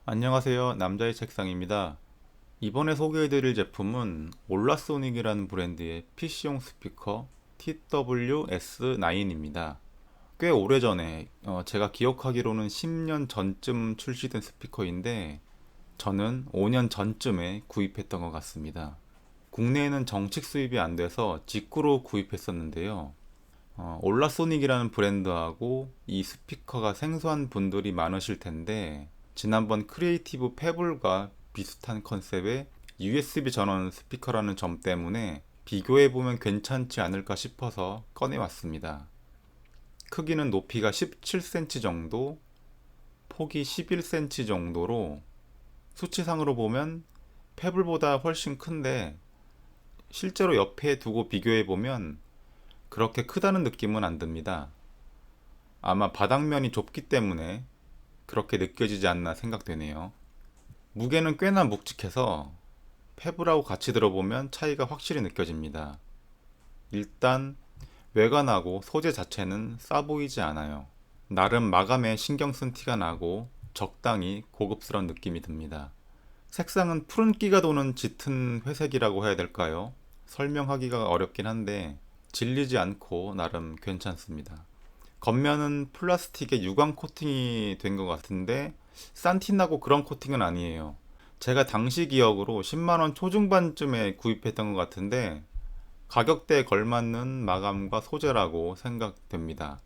안녕하세요. 남자의 책상입니다. 이번에 소개해드릴 제품은 올라소닉이라는 브랜드의 PC용 스피커 TWS9입니다. 꽤 오래전에 제가 기억하기로는 10년 전쯤 출시된 스피커인데 저는 5년 전쯤에 구입했던 것 같습니다. 국내에는 정식 수입이 안 돼서 직구로 구입했었는데요. 올라소닉이라는 브랜드하고 이 스피커가 생소한 분들이 많으실 텐데 지난번 크리에이티브 패블과 비슷한 컨셉의 USB 전원 스피커라는 점 때문에 비교해보면 괜찮지 않을까 싶어서 꺼내왔습니다. 크기는 높이가 17cm 정도, 폭이 11cm 정도로 수치상으로 보면 패블보다 훨씬 큰데 실제로 옆에 두고 비교해보면 그렇게 크다는 느낌은 안 듭니다. 아마 바닥면이 좁기 때문에 그렇게 느껴지지 않나 생각되네요. 무게는 꽤나 묵직해서 페블하고 같이 들어보면 차이가 확실히 느껴집니다. 일단 외관하고 소재 자체는 싸 보이지 않아요. 나름 마감에 신경 쓴 티가 나고 적당히 고급스러운 느낌이 듭니다. 색상은 푸른기가 도는 짙은 회색이라고 해야 될까요? 설명하기가 어렵긴 한데 질리지 않고 나름 괜찮습니다. 겉면은 플라스틱에 유광 코팅이 된 것 같은데 산티나고 그런 코팅은 아니에요. 제가 당시 기억으로 10만원 초중반쯤에 구입했던 것 같은데 가격대에 걸맞는 마감과 소재라고 생각됩니다.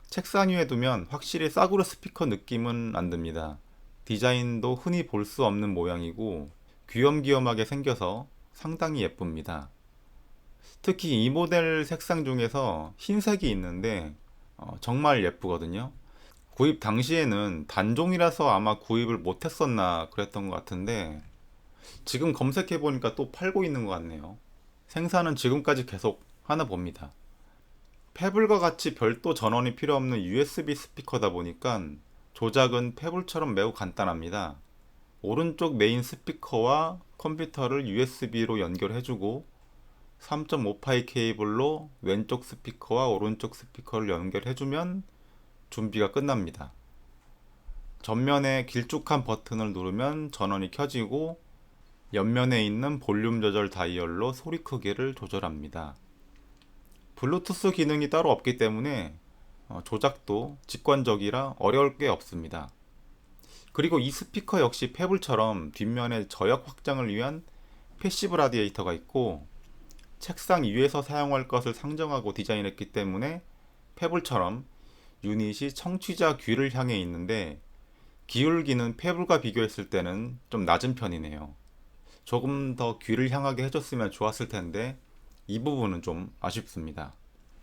책상 위에 두면 확실히 싸구려 스피커 느낌은 안 듭니다. 디자인도 흔히 볼 수 없는 모양이고 귀염귀염하게 생겨서 상당히 예쁩니다. 특히 이 모델 색상 중에서 흰색이 있는데 정말 예쁘거든요. 구입 당시에는 단종이라서 아마 구입을 못했었나 그랬던 것 같은데 지금 검색해 보니까 또 팔고 있는 것 같네요. 생산은 지금까지 계속 하나 봅니다. 패블과 같이 별도 전원이 필요 없는 USB 스피커다 보니까 조작은 패블처럼 매우 간단합니다. 오른쪽 메인 스피커와 컴퓨터를 USB로 연결해주고 3.5파이 케이블로 왼쪽 스피커와 오른쪽 스피커를 연결해주면 준비가 끝납니다. 전면에 길쭉한 버튼을 누르면 전원이 켜지고 옆면에 있는 볼륨 조절 다이얼로 소리 크기를 조절합니다. 블루투스 기능이 따로 없기 때문에 조작도 직관적이라 어려울 게 없습니다. 그리고 이 스피커 역시 패블처럼 뒷면에 저역 확장을 위한 패시브 라디에이터가 있고 책상 위에서 사용할 것을 상정하고 디자인했기 때문에 패블처럼 유닛이 청취자 귀를 향해 있는데 기울기는 패블과 비교했을 때는 좀 낮은 편이네요. 조금 더 귀를 향하게 해줬으면 좋았을 텐데 이 부분은 좀 아쉽습니다.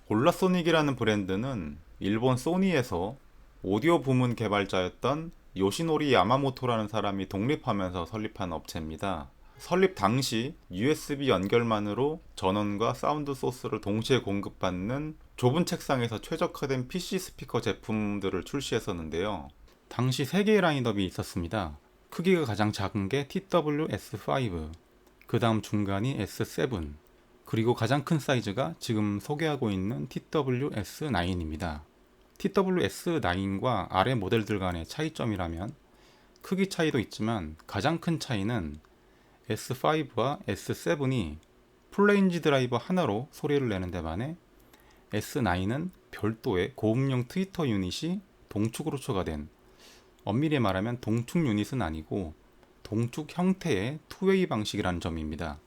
올라소닉이라는 브랜드는 일본 소니에서 오디오 부문 개발자였던 요시노리 야마모토라는 사람이 독립하면서 설립한 업체입니다. 설립 당시 USB 연결만으로 전원과 사운드 소스를 동시에 공급받는 좁은 책상에서 최적화된 PC 스피커 제품들을 출시했었는데요. 당시 3개의 라인업이 있었습니다. 크기가 가장 작은 게 TWS5, 그 다음 중간이 S7, 그리고 가장 큰 사이즈가 지금 소개하고 있는 TWS9입니다. TWS9과 아래 모델들 간의 차이점이라면 크기 차이도 있지만 가장 큰 차이는 S5와 S7이 풀레인지 드라이버 하나로 소리를 내는 데 반해 S9은 별도의 고음용 트위터 유닛이 동축으로 추가된, 엄밀히 말하면 동축 유닛은 아니고 동축 형태의 투웨이 방식이라는 점입니다.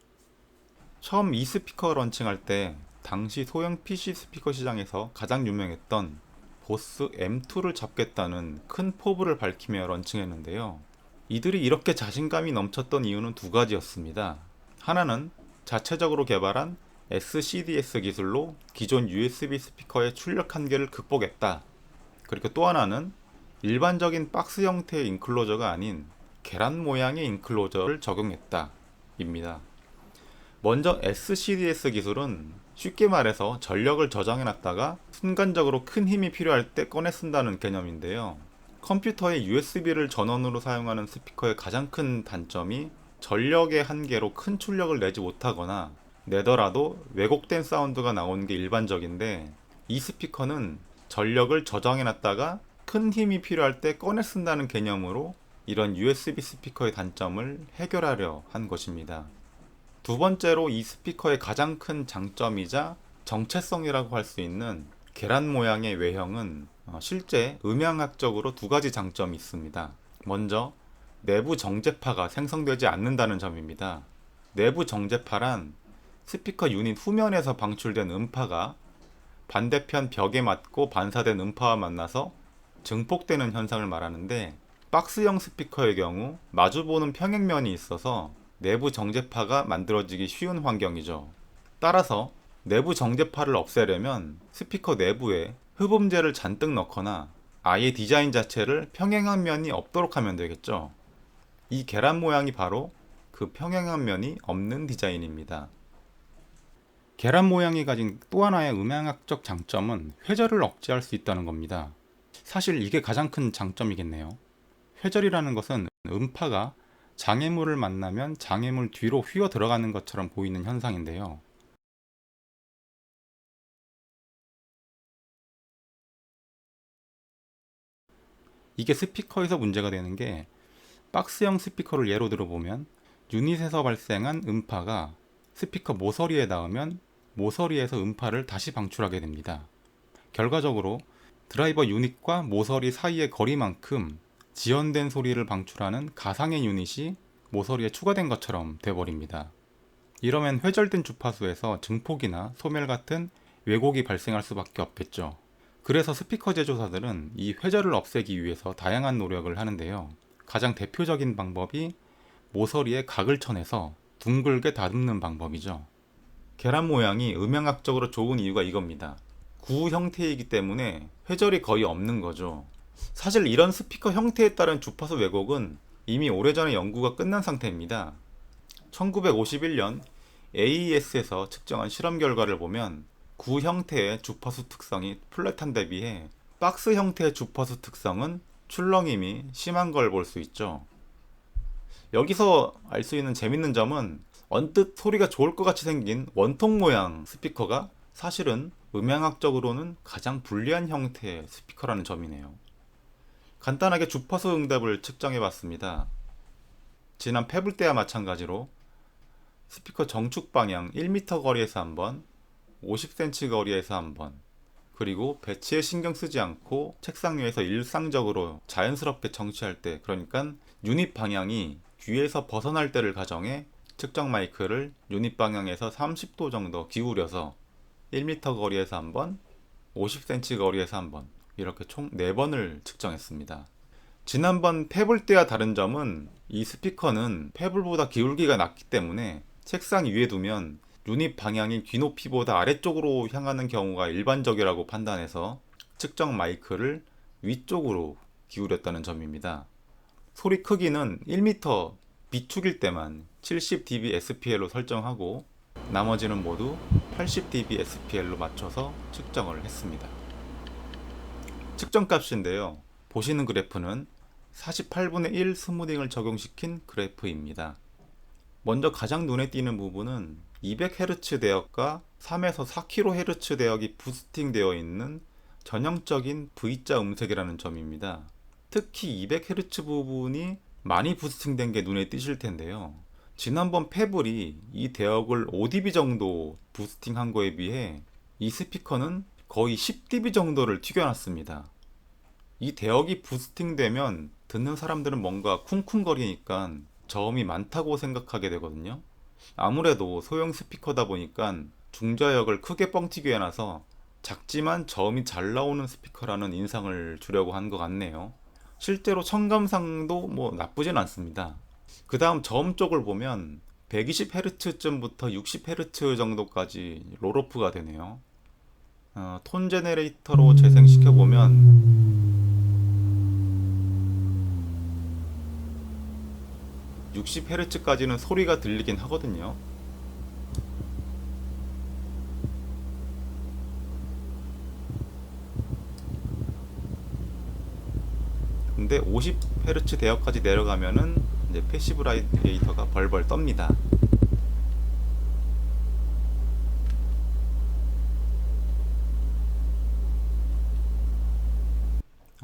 처음 이 스피커 런칭할 때 당시 소형 PC 스피커 시장에서 가장 유명했던 보스 M2를 잡겠다는 큰 포부를 밝히며 런칭했는데요. 이들이 이렇게 자신감이 넘쳤던 이유는 두 가지였습니다. 하나는 자체적으로 개발한 SCDS 기술로 기존 USB 스피커의 출력 한계를 극복했다. 그리고 또 하나는 일반적인 박스 형태의 인클로저가 아닌 계란 모양의 인클로저를 적용했다 입니다. 먼저 SCDS 기술은 쉽게 말해서 전력을 저장해놨다가 순간적으로 큰 힘이 필요할 때 꺼내 쓴다는 개념인데요. 컴퓨터의 USB를 전원으로 사용하는 스피커의 가장 큰 단점이 전력의 한계로 큰 출력을 내지 못하거나 내더라도 왜곡된 사운드가 나오는 게 일반적인데 이 스피커는 전력을 저장해놨다가 큰 힘이 필요할 때 꺼내 쓴다는 개념으로 이런 USB 스피커의 단점을 해결하려 한 것입니다. 두 번째로 이 스피커의 가장 큰 장점이자 정체성이라고 할 수 있는 계란 모양의 외형은 실제 음향학적으로 두 가지 장점이 있습니다. 먼저 내부 정제파가 생성되지 않는다는 점입니다. 내부 정제파란 스피커 유닛 후면에서 방출된 음파가 반대편 벽에 맞고 반사된 음파와 만나서 증폭되는 현상을 말하는데, 박스형 스피커의 경우 마주보는 평행면이 있어서 내부 정제파가 만들어지기 쉬운 환경이죠. 따라서 내부 정제파를 없애려면 스피커 내부에 흡음재를 잔뜩 넣거나 아예 디자인 자체를 평행한 면이 없도록 하면 되겠죠. 이 계란 모양이 바로 그 평행한 면이 없는 디자인입니다. 계란 모양이 가진 또 하나의 음향학적 장점은 회절을 억제할 수 있다는 겁니다. 사실 이게 가장 큰 장점이겠네요. 회절이라는 것은 음파가 장애물을 만나면 장애물 뒤로 휘어 들어가는 것처럼 보이는 현상인데요. 이게 스피커에서 문제가 되는 게, 박스형 스피커를 예로 들어보면 유닛에서 발생한 음파가 스피커 모서리에 닿으면 모서리에서 음파를 다시 방출하게 됩니다. 결과적으로 드라이버 유닛과 모서리 사이의 거리만큼 지연된 소리를 방출하는 가상의 유닛이 모서리에 추가된 것처럼 돼버립니다. 이러면 회절된 주파수에서 증폭이나 소멸 같은 왜곡이 발생할 수밖에 없겠죠. 그래서 스피커 제조사들은 이 회절을 없애기 위해서 다양한 노력을 하는데요. 가장 대표적인 방법이 모서리에 각을 쳐내서 둥글게 다듬는 방법이죠. 계란 모양이 음향학적으로 좋은 이유가 이겁니다. 구 형태이기 때문에 회절이 거의 없는 거죠. 사실 이런 스피커 형태에 따른 주파수 왜곡은 이미 오래전에 연구가 끝난 상태입니다. 1951년 AES에서 측정한 실험 결과를 보면 구 형태의 주파수 특성이 플랫한 데 비해 박스 형태의 주파수 특성은 출렁임이 심한 걸 볼 수 있죠. 여기서 알 수 있는 재밌는 점은 언뜻 소리가 좋을 것 같이 생긴 원통 모양 스피커가 사실은 음향학적으로는 가장 불리한 형태의 스피커라는 점이네요. 간단하게 주파수 응답을 측정해 봤습니다. 지난 페블 때와 마찬가지로 스피커 정축 방향 1m 거리에서 한번, 50cm 거리에서 한번, 그리고 배치에 신경 쓰지 않고 책상 위에서 일상적으로 자연스럽게 정치할 때, 그러니까 유닛 방향이 귀에서 벗어날 때를 가정해 측정 마이크를 유닛 방향에서 30도 정도 기울여서 1m 거리에서 한번, 50cm 거리에서 한번, 이렇게 총 4번을 측정했습니다. 지난번 페블 때와 다른 점은 이 스피커는 페블보다 기울기가 낮기 때문에 책상 위에 두면 유닛 방향이 귀 높이보다 아래쪽으로 향하는 경우가 일반적이라고 판단해서 측정 마이크를 위쪽으로 기울였다는 점입니다. 소리 크기는 1m 비축일 때만 70dB SPL로 설정하고 나머지는 모두 80dB SPL로 맞춰서 측정을 했습니다. 측정 값인데요. 보시는 그래프는 48분의 1 스무딩을 적용시킨 그래프입니다. 먼저 가장 눈에 띄는 부분은 200Hz 대역과 3에서 4kHz 대역이 부스팅 되어 있는 전형적인 V자 음색이라는 점입니다. 특히 200Hz 부분이 많이 부스팅된 게 눈에 띄실 텐데요. 지난번 페블이 이 대역을 5dB 정도 부스팅한 거에 비해 이 스피커는 거의 10dB 정도를 튀겨놨습니다. 이 대역이 부스팅되면 듣는 사람들은 뭔가 쿵쿵거리니까 저음이 많다고 생각하게 되거든요. 아무래도 소형 스피커다 보니까 중저역을 크게 뻥튀기 해놔서 작지만 저음이 잘 나오는 스피커라는 인상을 주려고 한 것 같네요. 실제로 청감상도 나쁘진 않습니다. 그 다음 저음 쪽을 보면 120Hz쯤부터 60Hz 정도까지 롤오프가 되네요. 톤 제네레이터로 재생시켜보면 60Hz까지는 소리가 들리긴 하거든요. 근데 50Hz 대역까지 내려가면은 이제 패시브 라디에이터가 벌벌 떱니다.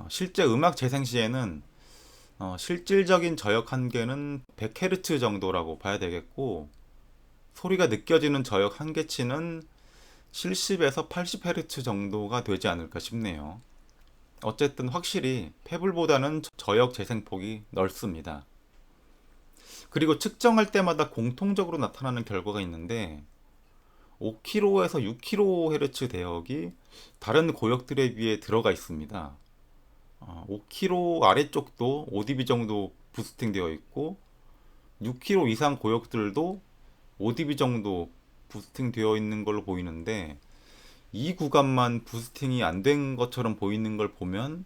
실제 음악 재생 시에는 실질적인 저역 한계는 100Hz 정도라고 봐야 되겠고, 소리가 느껴지는 저역 한계치는 70에서 80Hz 정도가 되지 않을까 싶네요. 어쨌든 확실히 페블보다는 저역 재생폭이 넓습니다. 그리고 측정할 때마다 공통적으로 나타나는 결과가 있는데 5kHz에서 6kHz 대역이 다른 고역들에 비해 들어가 있습니다. 5kHz 아래쪽도 5dB 정도 부스팅 되어 있고 6kHz 이상 고역들도 5dB 정도 부스팅 되어 있는 걸로 보이는데 이 구간만 부스팅이 안 된 것처럼 보이는 걸 보면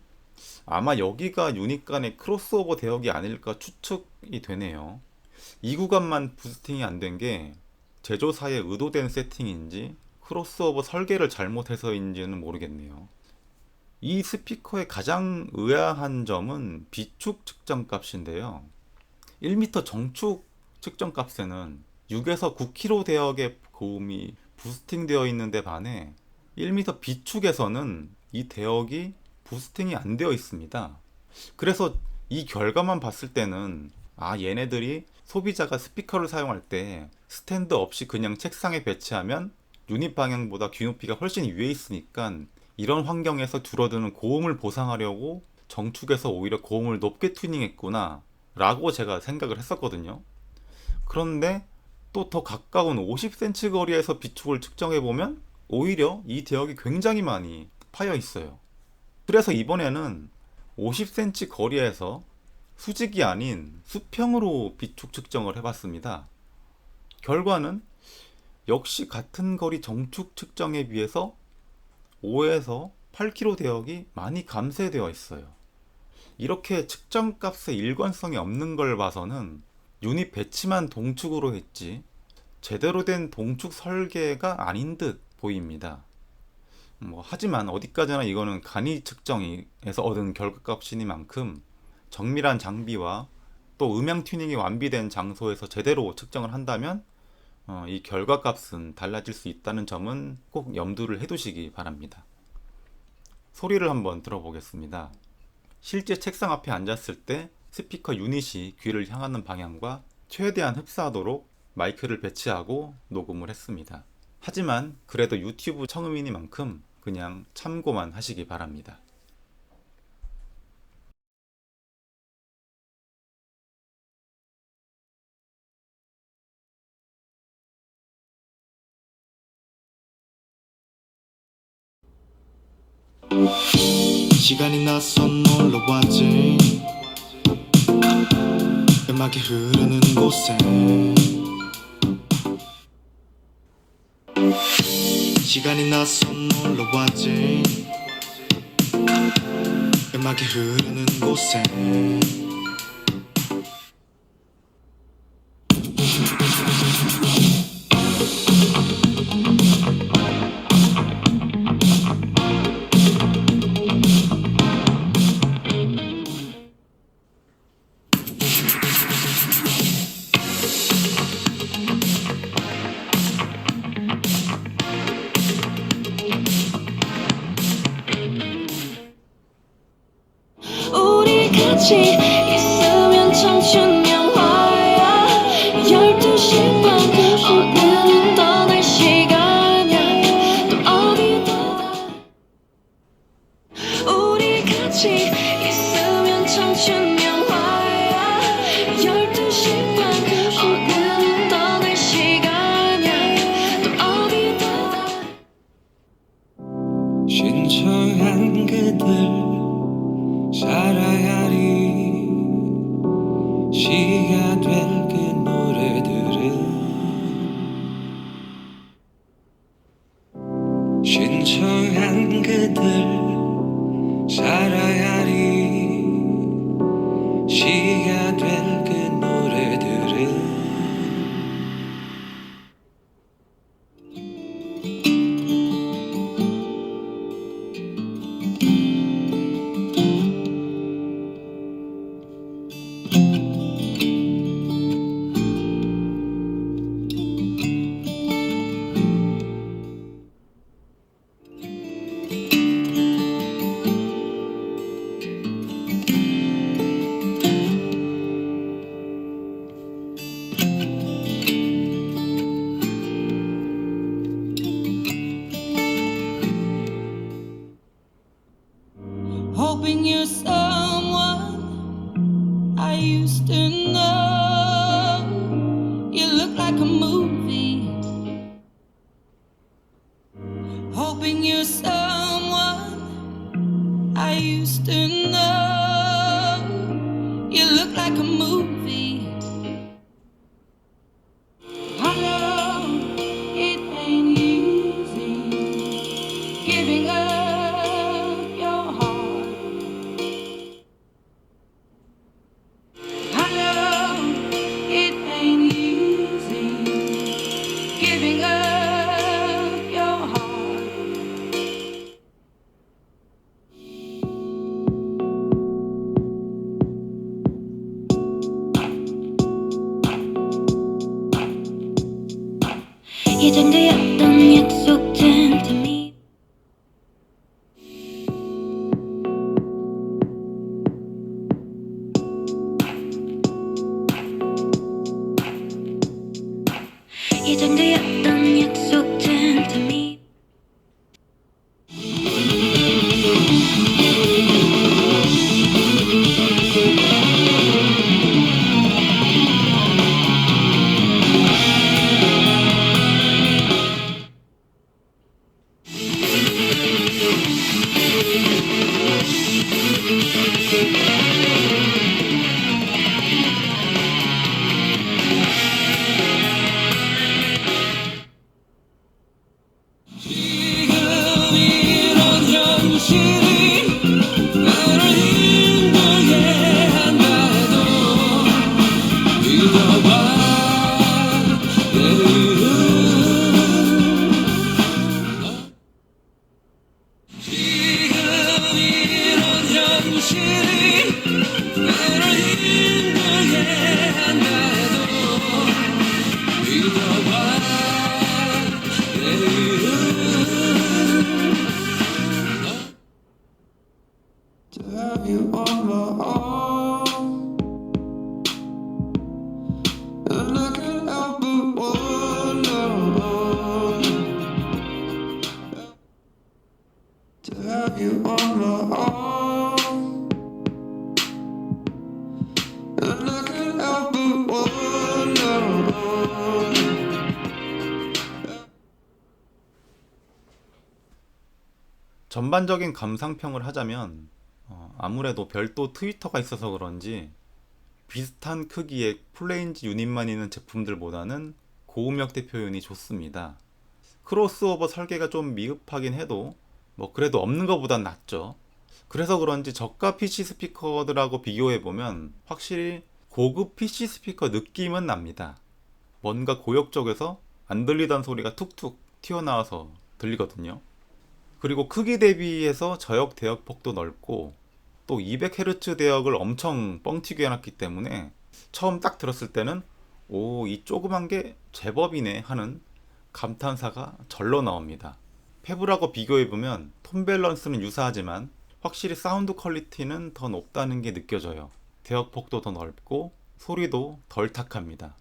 아마 여기가 유닛 간의 크로스오버 대역이 아닐까 추측이 되네요. 이 구간만 부스팅이 안 된 게 제조사의 의도된 세팅인지 크로스오버 설계를 잘못해서인지는 모르겠네요. 이 스피커의 가장 의아한 점은 비축 측정 값인데요. 1m 정축 측정 값에는 6에서 9kg 대역의 고음이 부스팅 되어 있는데 반해 1m 비축에서는 이 대역이 부스팅이 안 되어 있습니다. 그래서 이 결과만 봤을 때는 얘네들이 소비자가 스피커를 사용할 때 스탠드 없이 그냥 책상에 배치하면 유닛 방향보다 귀높이가 훨씬 위에 있으니까 이런 환경에서 줄어드는 고음을 보상하려고 정축에서 오히려 고음을 높게 튜닝했구나 라고 제가 생각을 했었거든요. 그런데 또 더 가까운 50cm 거리에서 비축을 측정해보면 오히려 이 대역이 굉장히 많이 파여 있어요. 그래서 이번에는 50cm 거리에서 수직이 아닌 수평으로 비축 측정을 해봤습니다. 결과는 역시 같은 거리 정축 측정에 비해서 5에서 8kg 대역이 많이 감쇄되어 있어요. 이렇게 측정값의 일관성이 없는 걸 봐서는 유닛 배치만 동축으로 했지 제대로 된 동축 설계가 아닌 듯 보입니다. 하지만 어디까지나 이거는 간이 측정에서 얻은 결과값이니만큼 정밀한 장비와 또 음향 튜닝이 완비된 장소에서 제대로 측정을 한다면 이 결과값은 달라질 수 있다는 점은 꼭 염두를 해두시기 바랍니다. 소리를 한번 들어보겠습니다. 실제 책상 앞에 앉았을 때 스피커 유닛이 귀를 향하는 방향과 최대한 흡사하도록 마이크를 배치하고 녹음을 했습니다. 하지만 그래도 유튜브 청음이니만큼 그냥 참고만 하시기 바랍니다. 시간이 나서 놀러 왔지 음악이 흐르는 곳에 시간이 나서 놀러 왔지 음악이 흐르는 곳에 우리 같이 있으면 청춘 영화야 12시 반 오늘은 떠날 시간이야 또 어디다 우리 같이 있으면 청춘 영화야 12시 반 오늘은 떠날 시간이야 또 어디다 신청한 그들 살아야 하리 시가 될 그 노래들은 신청한 그들 살아야 하리 시가 될 그 노래들은 used to know you look like a movie, hoping you're someone I used to know. You look like a movie. I know it ain't easy giving up your heart. I know it ain't easy giving up your heart. 예정되었던 약속된 틈이 예정되었던 약속된 틈이 지금 이런 현실이 나를 힘들게 한다 해도 믿어봐 내일은 지금 이런 현실이 나를 힘들게 한다 해도 믿어봐 to have you on my arm, and I can't help but wonder to have you on my arm, and I can't help but wonder. 전반적인 감상평을 하자면 아무래도 별도 트위터가 있어서 그런지 비슷한 크기의 플레인즈 유닛만 있는 제품들보다는 고음역대 표현이 좋습니다. 크로스오버 설계가 좀 미흡하긴 해도 뭐 그래도 없는 것보단 낫죠. 그래서 그런지 저가 PC 스피커들하고 비교해보면 확실히 고급 PC 스피커 느낌은 납니다. 뭔가 고역 쪽에서 안 들리던 소리가 툭툭 튀어나와서 들리거든요. 그리고 크기 대비해서 저역 대역 폭도 넓고 또 200Hz 대역을 엄청 뻥튀기 해놨기 때문에 처음 딱 들었을 때는 오, 이 조그만 게 제법이네 하는 감탄사가 절로 나옵니다. 페브라고 비교해보면 톤 밸런스는 유사하지만 확실히 사운드 퀄리티는 더 높다는 게 느껴져요. 대역 폭도 더 넓고 소리도 덜 탁합니다.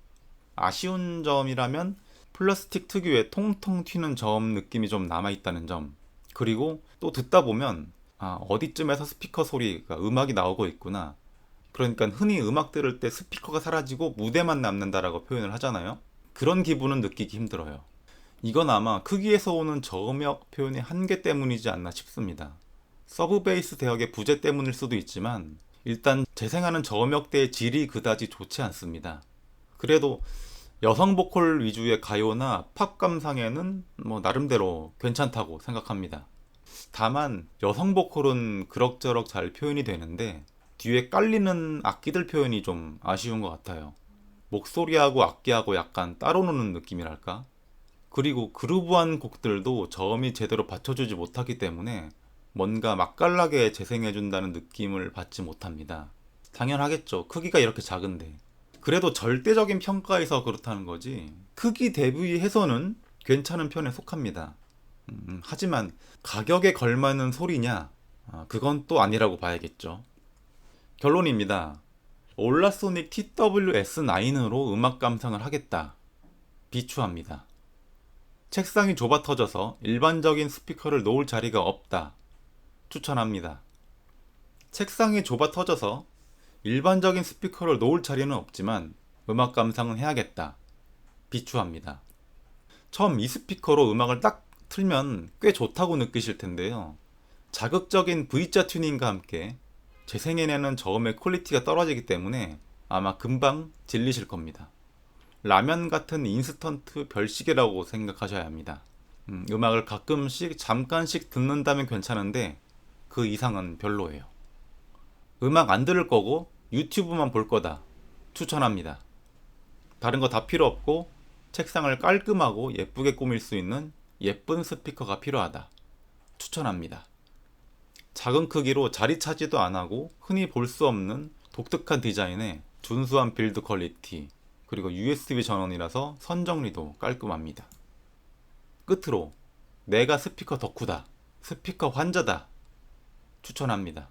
아쉬운 점이라면 플라스틱 특유의 통통 튀는 저음 느낌이 좀 남아있다는 점, 그리고 또 듣다 보면 어디쯤에서 스피커 소리가 음악이 나오고 있구나. 그러니까 흔히 음악 들을 때 스피커가 사라지고 무대만 남는다라고 표현을 하잖아요. 그런 기분은 느끼기 힘들어요. 이건 아마 크기에서 오는 저음역 표현의 한계 때문이지 않나 싶습니다. 서브 베이스 대역의 부재 때문일 수도 있지만 일단 재생하는 저음역대의 질이 그다지 좋지 않습니다. 그래도 여성 보컬 위주의 가요나 팝 감상에는 뭐 나름대로 괜찮다고 생각합니다. 다만 여성 보컬은 그럭저럭 잘 표현이 되는데 뒤에 깔리는 악기들 표현이 좀 아쉬운 것 같아요. 목소리하고 악기하고 약간 따로 노는 느낌이랄까? 그리고 그루브한 곡들도 저음이 제대로 받쳐주지 못하기 때문에 뭔가 맛깔나게 재생해준다는 느낌을 받지 못합니다. 당연하겠죠. 크기가 이렇게 작은데. 그래도 절대적인 평가에서 그렇다는 거지 크기 대비해서는 괜찮은 편에 속합니다. 하지만 가격에 걸맞는 소리냐? 그건 또 아니라고 봐야겠죠. 결론입니다. 올라소닉 TWS9으로 음악 감상을 하겠다. 비추합니다. 책상이 좁아 터져서 일반적인 스피커를 놓을 자리가 없다. 추천합니다. 책상이 좁아 터져서 일반적인 스피커를 놓을 자리는 없지만 음악 감상은 해야겠다. 비추합니다. 처음 이 스피커로 음악을 딱 틀면 꽤 좋다고 느끼실 텐데요. 자극적인 V자 튜닝과 함께 재생해내는 저음의 퀄리티가 떨어지기 때문에 아마 금방 질리실 겁니다. 라면 같은 인스턴트 별시계라고 생각하셔야 합니다. 음악을 가끔씩 잠깐씩 듣는다면 괜찮은데 그 이상은 별로예요. 음악 안 들을 거고 유튜브만 볼 거다. 추천합니다. 다른 거 다 필요 없고 책상을 깔끔하고 예쁘게 꾸밀 수 있는 예쁜 스피커가 필요하다. 추천합니다. 작은 크기로 자리 차지도 안 하고 흔히 볼 수 없는 독특한 디자인에 준수한 빌드 퀄리티, 그리고 USB 전원이라서 선 정리도 깔끔합니다. 끝으로 내가 스피커 덕후다. 스피커 환자다. 추천합니다.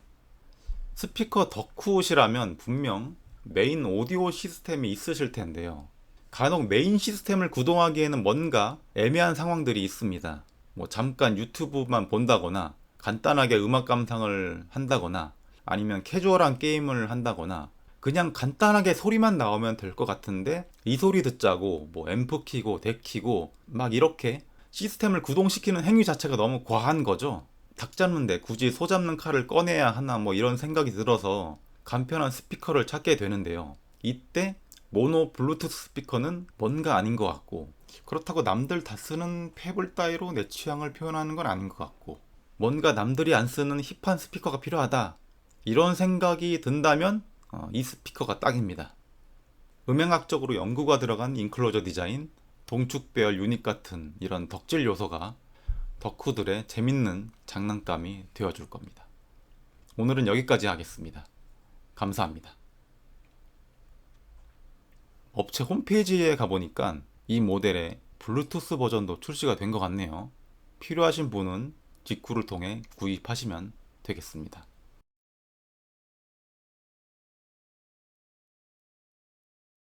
스피커 덕후시라면 분명 메인 오디오 시스템이 있으실 텐데요. 간혹 메인 시스템을 구동하기에는 뭔가 애매한 상황들이 있습니다. 뭐 잠깐 유튜브만 본다거나 간단하게 음악 감상을 한다거나 아니면 캐주얼한 게임을 한다거나 그냥 간단하게 소리만 나오면 될 것 같은데 이 소리 듣자고 뭐 앰프 키고 덱 키고 막 이렇게 시스템을 구동시키는 행위 자체가 너무 과한 거죠. 닭 잡는데 굳이 소 잡는 칼을 꺼내야 하나 뭐 이런 생각이 들어서 간편한 스피커를 찾게 되는데요. 이때 모노 블루투스 스피커는 뭔가 아닌 것 같고, 그렇다고 남들 다 쓰는 페블 따위로 내 취향을 표현하는 건 아닌 것 같고, 뭔가 남들이 안 쓰는 힙한 스피커가 필요하다 이런 생각이 든다면 이 스피커가 딱입니다. 음향학적으로 연구가 들어간 인클로저 디자인, 동축배열 유닛 같은 이런 덕질 요소가 덕후들의 재밌는 장난감이 되어줄 겁니다. 오늘은 여기까지 하겠습니다. 감사합니다. 업체 홈페이지에 가보니까 이 모델의 블루투스 버전도 출시가 된 것 같네요. 필요하신 분은 직구를 통해 구입하시면 되겠습니다.